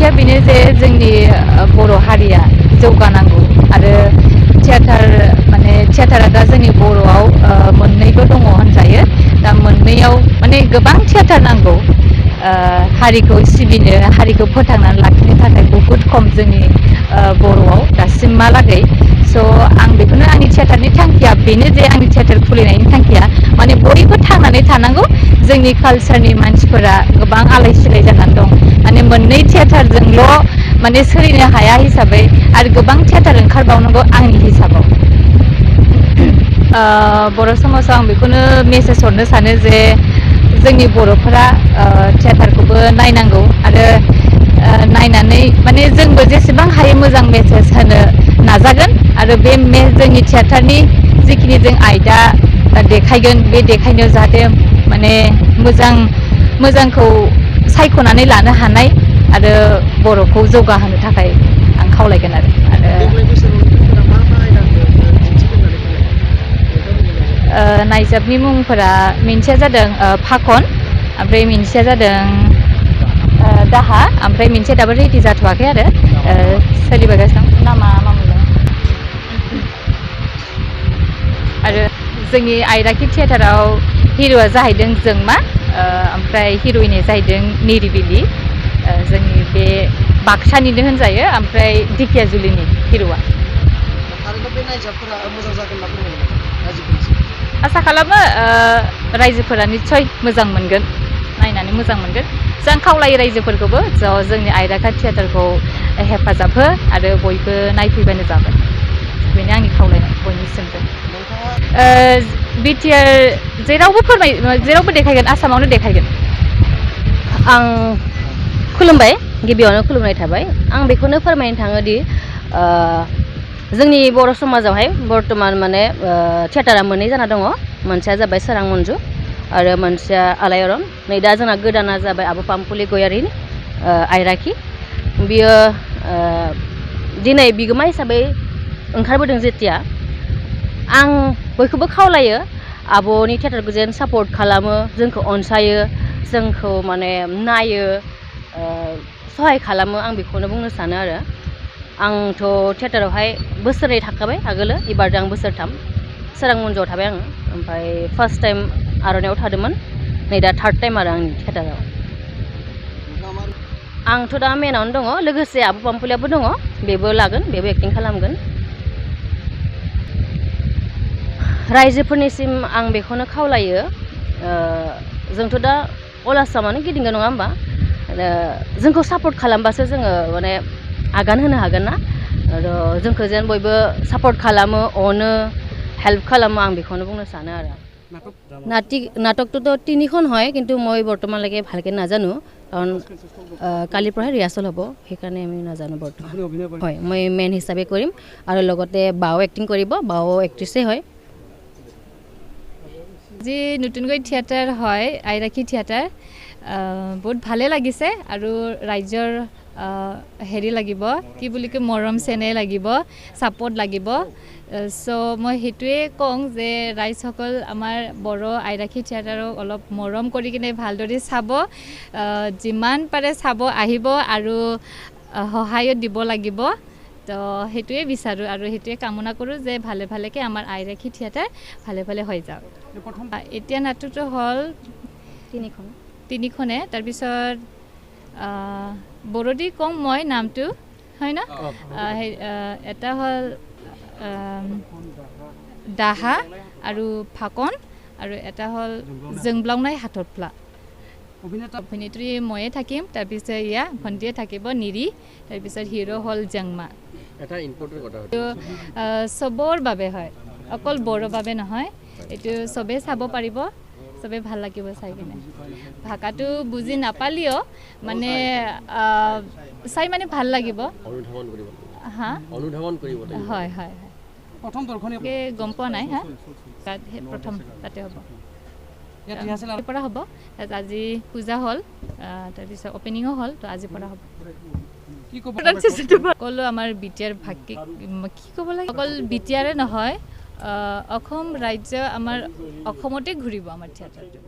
खोथाया बेनो जे जोंनि बर' हारिया जौगानांगौ आरो थियाटारा दा जोंनि बर'आव मोननैबो दङ होनजायो। दा मोननैयाव माने गोबां थियाटार नांगौ हारिखौ सिबिनो हारिखौ फोथांनानै लाखिनो थाखाय बहुद खम जोंनि बर'आव दासिमहालागै। स' आं बेखौनो आंनि थियाटारनि थांखिया बेनो जे आंनि थियाटार खुलिनायनि थांखिया माने बयबो थांनानै थानांगौ। जोंनि कालचारनि मानसिफोरा गोबां आलाय सिलाय जानानै दं माने मोननै थियाटारजोंल' माने सोलिनो हाया हिसाबै आरो गोबां थियाटार ओंखारबावनांगौ आंनि हिसाबाव। बर' समाजाव आं बेखौनो मेसेज हरनो सानो जे जोंनि बर'फोरा थियाटारखौबो नायनांगौ आरो नायनानै माने जोंबो जेसेबां हायो मोजां मेसेज होनो नाजागोन आरो बे जोंनि थियाटारनि जिखिनि जों आयदा देखायगोन बे देखायनायाव जाहाथे माने मोजांखौ सायख'नानै लानो हानाय आरो बर'खौ जौगाहोनो थाखाय आं खावलायगोन आरो नायजाबनि मुंफोरा मोनसेया जादों फाखन ओमफ्राय मोनसेया जादों दाहा ओमफ्राय मोनसेया दाबो रेडि जाथ'वाखै आरो सोलिबोगासिनो दं। नामा मामोनलाय आरो जोंनि आयराखि थियाटाराव हिर'आ जाहैदों जोंमा ओमफ्राय हिर'इना जाहैदों निरिबिलि जोंनि बे बाक्सानिनो होनजायो ओमफ्राय दिखियाजुलिनि हिर'आ। आसा खालामो रायजोफोरा निस्सय मोजां मोनगोन नायनानै मोजां मोनगोन। जों खावलायो रायजोफोरखौबो जोंनि आयराखा थियाटारखौ हेफाजाब हो आरो बयबो नायफैबानो जाबाय बेनो आंनि खावलायनाय बयनिसिमबो। बिटिआर जेरावबो देखायगोन आसामावनो देखायगोन। आं खुलुमबाय गिबियावनो खुलुमनाय थाबाय। आं बेखौनो फोरमायनो थाङोदि जोंनि बर' समाजावहाय बर्थमान माने थियाटारा मोननै जाना दङ। मोनसेया जाबाय सोरां मन्जु आरो मोनसेया आलायारन। नै दा जोंना गोदाना जाबाय आब' पामपुलि गयारिनि आयराखि। बियो दिनै बिगोमा हिसाबै ओंखारबोदों जेथिया आं बयखौबो खावलायो आब'नि थियाटारखौ जेन सापर्ट खालामो जोंखौ अनसायो जोंखौ माने नायो सहाय खालामो आं बेखौनो बुंनो सानो आरो। आंथ' थियाटारावहाय बोसोरनै थाखाबाय आगोलो एबारदों आं बोसोरथाम सोरां मन्जुआव थाबाय आङो ओमफ्राय फार्स्ट टाइम आर'नाइआव थादोंमोन नै दा थार्ड टाइम आरो आंनि थियाटाराव। आंथ' दा मेनावनो दङ लोगोसे आब' पामपुलियाबो दङ बेबो लागोन बेबो एक्टिं खालामगोन। रायजोफोरनिसिम आं बेखौनो खावलायो जोंथ' दा अल आसामानो गिदिंगोन नङा होमबा जोंखौ सापर्ट खालामबासो जोङो माने आगान होनो हागोन ना आरो जोंखौ जेन बयबो सापर्ट खालामो अनो हेल्प खालामो आं बेखौनो बुंनो सानो आरो। नाटकটোতো তিনিখন হয় কিন্তু মই বৰ্তমানলৈকে ভালকৈ নাজানো কাৰণ কালিৰ পৰাহে ৰিহাৰ্চেল হ'ব সেইকাৰণে আমি নাজানো বৰ্তমান। হয় মই মেইন হিচাপে কৰিম আৰু লগতে বাও এক্টিং কৰিব বাও এক্ট্ৰেছেই হয়। যি নতুনকৈ থিয়েটাৰ হয় আইৰাখি থিয়েটাৰ বহুত ভালে লাগিছে আৰু ৰাইজৰ হেৰি লাগিব কি বুলি কয় মৰম চেনেহ লাগিব ছাপৰ্ট লাগিব। চ' মই সেইটোৱে কওঁ যে ৰাইজসকল আমাৰ বড়ো আইৰাখি থিয়েটাৰক অলপ মৰম কৰি কিনে ভালদৰে চাব যিমান পাৰে চাব আহিব আৰু সহায়ো দিব লাগিব। তো সেইটোৱে বিচাৰোঁ আৰু সেইটোৱে কামনা কৰোঁ যে ভালে ভালেকৈ আমাৰ আইৰাখি থিয়েটাৰ ভালে ভালে হৈ যাওক। এতিয়া নাটকটো হ'ল তিনিখনে তাৰপিছত বড়োদি কওঁ মই নামটো হয় ন এটা হ'ল দাহা আৰু ফাকন আৰু এটা হ'ল जोंब्लावनाय हाथरफ्ला। অভিনেত্ৰী ময়ে থাকিম তাৰপিছত ভণ্টিয়ে থাকিব নিৰি তাৰপিছত হিৰ' হ'ল জংমা। চবৰ বাবে হয় অকল বড়োৰ বাবে নহয় এইটো চবেই চাব পাৰিব চবেই ভাল লাগিব চাই কিনে। ভাষাটো বুজি নাপালিও মানে চাই মানে ভাল লাগিব। হা হয় হয় প্ৰথম দৰ্শনীকে গম পোৱা নাই হা প্ৰথম তাতে হ'ব পৰা হ'ব। আজি পূজা হ'ল তাৰপিছত অপেনিঙো হ'ল তো আজিৰ পৰা হ'ব। সকলো আমাৰ বিটিআৰ ভাষিক কি ক'ব লাগে অকল বিটিআৰে নহয় অসম ৰাজ্য আমাৰ অসমতে ঘূৰিব আমাৰ থিয়েটাৰটো।